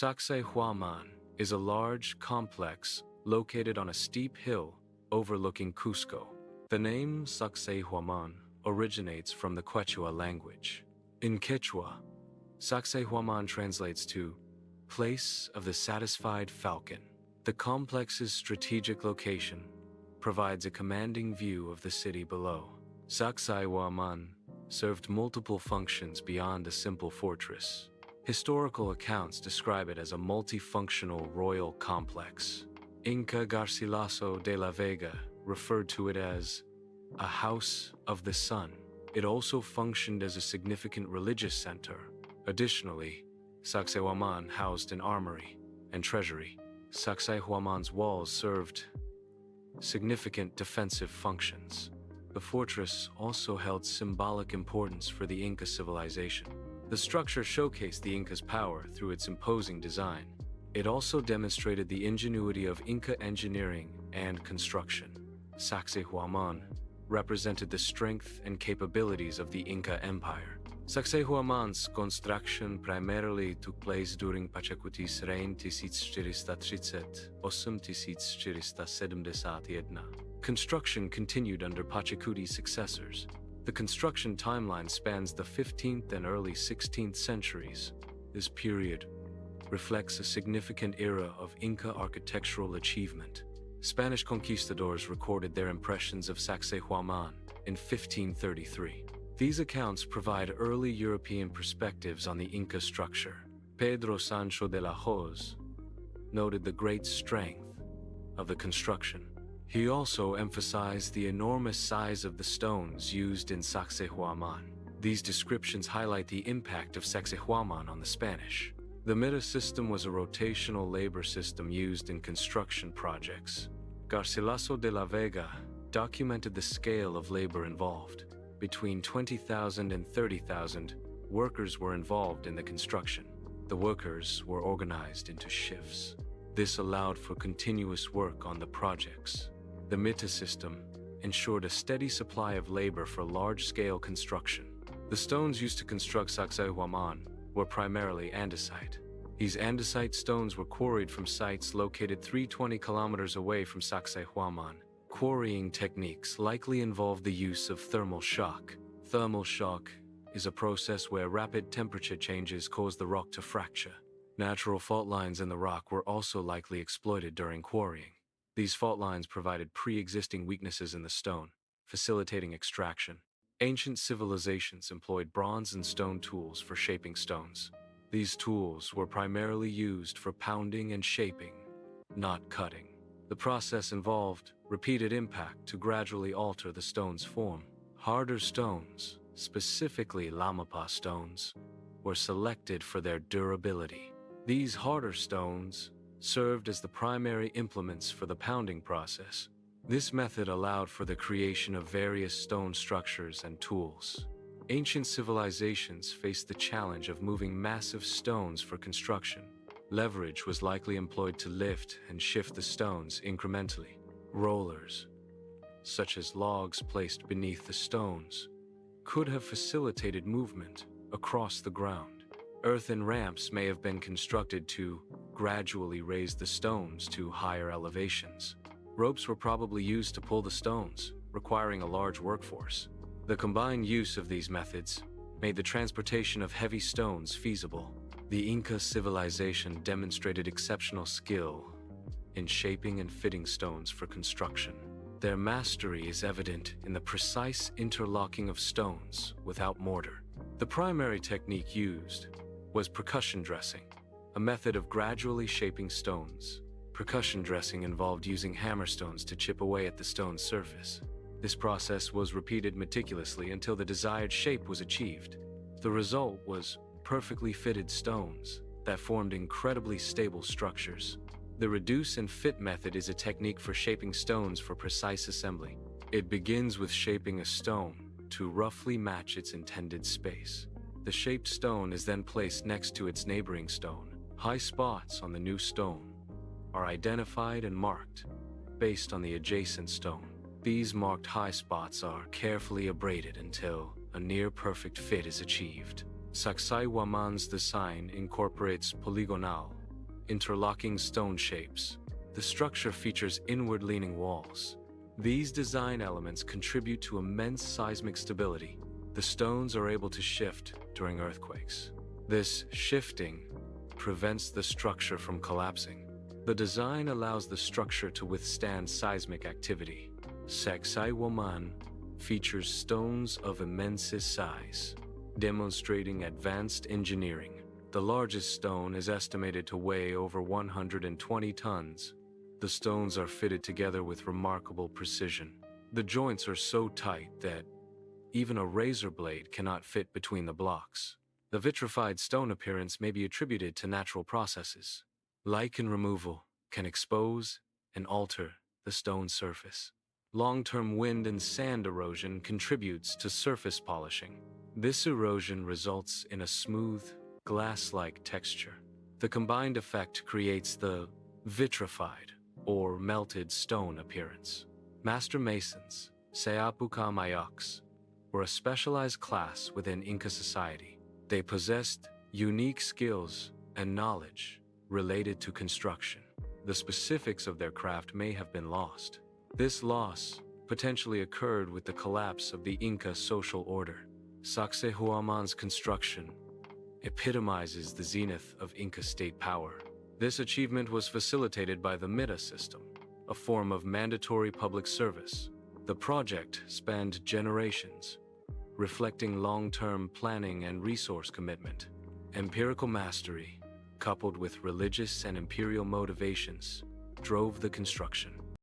Sacsayhuamán is a large complex located on a steep hill overlooking Cusco. The name Sacsayhuamán originates from the Quechua language. In Quechua, Sacsayhuamán translates to place of the satisfied falcon. The complex's strategic location provides a commanding view of the city below. Sacsayhuamán served multiple functions beyond a simple fortress. Historical accounts describe it as a multifunctional royal complex. Inca Garcilaso de la Vega referred to it as a house of the sun. It also functioned as a significant religious center. Additionally, Sacsayhuamán housed an armory and treasury. Sacsayhuamán's walls served significant defensive functions. The fortress also held symbolic importance for the Inca civilization. The structure showcased the Inca's power through its imposing design. It also demonstrated the ingenuity of Inca engineering and construction. Sacsayhuamán represented the strength and capabilities of the Inca Empire. Sacsayhuamán's construction primarily took place during Pachacutis reign 1438–1471. Construction continued under Pachacuti's successors. The construction timeline spans the 15th and early 16th centuries. This period reflects a significant era of Inca architectural achievement. Spanish conquistadors recorded their impressions of Sacsayhuamán in 1533. These accounts provide early European perspectives on the Inca structure. Pedro Sancho de la Hoz noted the great strength of the construction. He also emphasized the enormous size of the stones used in Sacsayhuamán. These descriptions highlight the impact of Sacsayhuamán on the Spanish. The Mita system was a rotational labor system used in construction projects. Garcilaso de la Vega documented the scale of labor involved. Between 20,000 and 30,000 workers were involved in the construction. The workers were organized into shifts. This allowed for continuous work on the projects. The Mita system ensured a steady supply of labor for large-scale construction. The stones used to construct Sacsayhuamán were primarily andesite. These andesite stones were quarried from sites located 320 kilometers away from Sacsayhuamán. Quarrying techniques likely involved the use of thermal shock. Thermal shock is a process where rapid temperature changes cause the rock to fracture. Natural fault lines in the rock were also likely exploited during quarrying. These fault lines provided pre-existing weaknesses in the stone, facilitating extraction. Ancient civilizations employed bronze and stone tools for shaping stones. These tools were primarily used for pounding and shaping, not cutting. The process involved repeated impact to gradually alter the stone's form. Harder stones, specifically Lamapa stones, were selected for their durability. These harder stones served as the primary implements for the pounding process. This method allowed for the creation of various stone structures and tools. Ancient civilizations faced the challenge of moving massive stones for construction. Leverage was likely employed to lift and shift the stones incrementally. Rollers, such as logs placed beneath the stones, could have facilitated movement across the ground. Earthen ramps may have been constructed to gradually raise the stones to higher elevations. Ropes were probably used to pull the stones, requiring a large workforce. The combined use of these methods made the transportation of heavy stones feasible. The Inca civilization demonstrated exceptional skill in shaping and fitting stones for construction. Their mastery is evident in the precise interlocking of stones without mortar. The primary technique used was percussion dressing, a method of gradually shaping stones. Percussion dressing involved using hammerstones to chip away at the stone's surface. This process was repeated meticulously until the desired shape was achieved. The result was perfectly fitted stones that formed incredibly stable structures. The reduce and fit method is a technique for shaping stones for precise assembly. It begins with shaping a stone to roughly match its intended space. The shaped stone is then placed next to its neighboring stone. High spots on the new stone are identified and marked based on the adjacent stone. These marked high spots are carefully abraded until a near-perfect fit is achieved. Sacsayhuamán's design incorporates polygonal interlocking stone shapes. The structure features inward-leaning walls. These design elements contribute to immense seismic stability. The stones are able to shift during earthquakes. This shifting prevents the structure from collapsing. The design allows the structure to withstand seismic activity. Sacsayhuamán features stones of immense size, demonstrating advanced engineering. The largest stone is estimated to weigh over 120 tons. The stones are fitted together with remarkable precision. The joints are so tight that even a razor blade cannot fit between the blocks. The vitrified stone appearance may be attributed to natural processes. Lichen removal can expose and alter the stone surface. Long-term wind and sand erosion contributes to surface polishing. This erosion results in a smooth, glass-like texture. The combined effect creates the vitrified or melted stone appearance. Master masons, Sacsayhuamán, were a specialized class within Inca society. They possessed unique skills and knowledge related to construction. The specifics of their craft may have been lost. This loss potentially occurred with the collapse of the Inca social order. Sacsayhuamán's construction epitomizes the zenith of Inca state power. This achievement was facilitated by the MITA system, a form of mandatory public service. The project spanned generations, reflecting long-term planning and resource commitment. Empirical mastery, coupled with religious and imperial motivations, drove the construction.